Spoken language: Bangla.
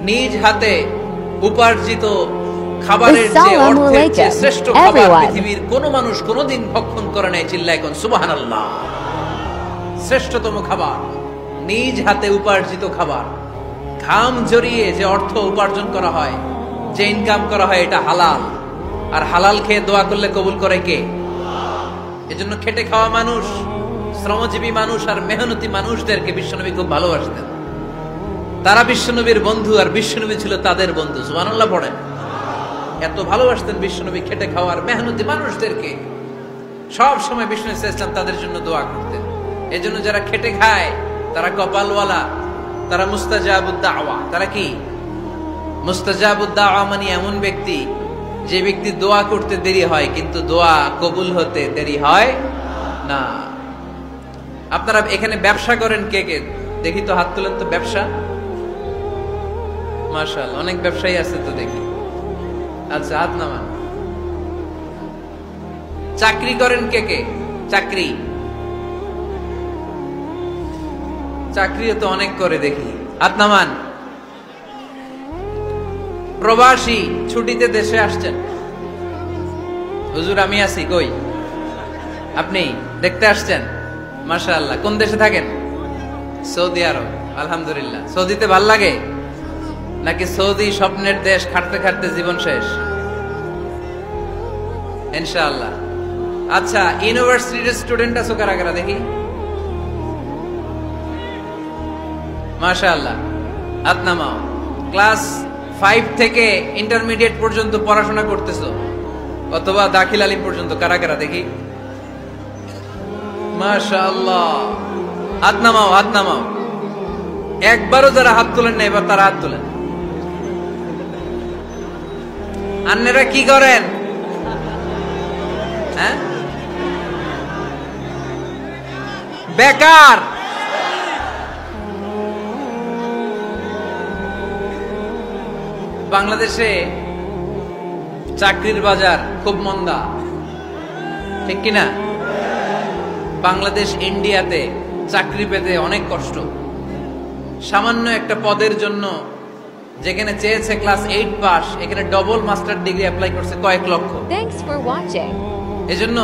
নিজ হাতে উপার্জিত খাবারের যে অর্থের চেয়ে শ্রেষ্ঠ খাবার পৃথিবীর কোন মানুষ কোনদিন ভক্ষণ করে নাই। চিল্লায় কোন সুবহানাল্লাহ। শ্রেষ্ঠতম খাবার, নিজ হাতে উপার্জিত খাবার, ঘাম ঝরিয়ে যে অর্থ উপার্জন করা হয়, যে ইনকাম করা হয়, এটা হালাল। আর হালাল খেয়ে দোয়া করলে কবুল করে কে? এজন্য খেটে খাওয়া মানুষ, শ্রমজীবী মানুষ আর মেহনতি মানুষদেরকে বিশ্বনবী খুব ভালোবাসতেন। তারা বিশ্বনবীর বন্ধু আর বিশ্বনবী ছিল তাদের বন্ধু। সুবহানাল্লাহ পড়েন। এত ভালোবাসতেন বিশ্বনবী খেটে খাওয়ার মেহনতি মানুষদেরকে। সব সময় বিষ্ণু ইসলাম তাদের জন্য দোয়া করতেন। এজন্য যারা খেটে খায় তারা কপালওয়ালা, তারা মুস্তাজাবুদ দাওয়া। তারা কি? মুস্তাজাবুদ দাওয়া মানে এমন ব্যক্তি যে ব্যক্তি দোয়া করতে দেরি হয় কিন্তু দোয়া কবুল হতে দেরি হয় না। আপনারা এখানে ব্যবসা করেন কে কে? দেখি তো হাত তোলেন তো। ব্যবসা, মাশাআল্লাহ, অনেক ব্যবসায়ী আছে তো দেখি। আচ্ছা, হাত নামান। চাকরি করেন কে কে? চাকরি, চাকরিও তো অনেক করে দেখি, হাত নামান। প্রবাসী, ছুটিতে দেশে আসছেন। হুজুর আমি আছি, কই? আপনি দেখতে আসছেন? মাশাআল্লাহ। কোন দেশে থাকেন? সৌদি আরব। আলহামদুলিল্লাহ। সৌদিতে ভাল লাগে নাকি সৌদি স্বপ্নের দেশ, খাটতে খাটতে জীবন শেষ? ইনশাআল্লাহ। আচ্ছা, ইউনিভার্সিটির স্টুডেন্ট আছো কারা কারা দেখি? মাশাআল্লাহ, হাত নামাও। ক্লাস 5 থেকে ইন্টারমিডিয়েট পর্যন্ত পড়াশোনা করতেছো অথবা দাখিল আলিম পর্যন্ত কারা কারা দেখি? মাশাআল্লাহ, হাত নামাও, হাত নামাও। একবারও যারা হাত তোলেন না এবার তারা হাত তোলেন। আন্নেরা কি করেন? হ্যাঁ, বেকার। বাংলাদেশে চাকরির বাজার খুব মন্দা, ঠিক কিনা? বাংলাদেশ ইন্ডিয়াতে চাকরি পেতে অনেক কষ্ট। সামান্য একটা পদের জন্য যেখানে চেয়েছে ক্লাস 8 পাস, এখানে ডবল মাস্টার ডিগ্রি অ্যাপ্লাই করছে কয়েক লক্ষ। এজন্য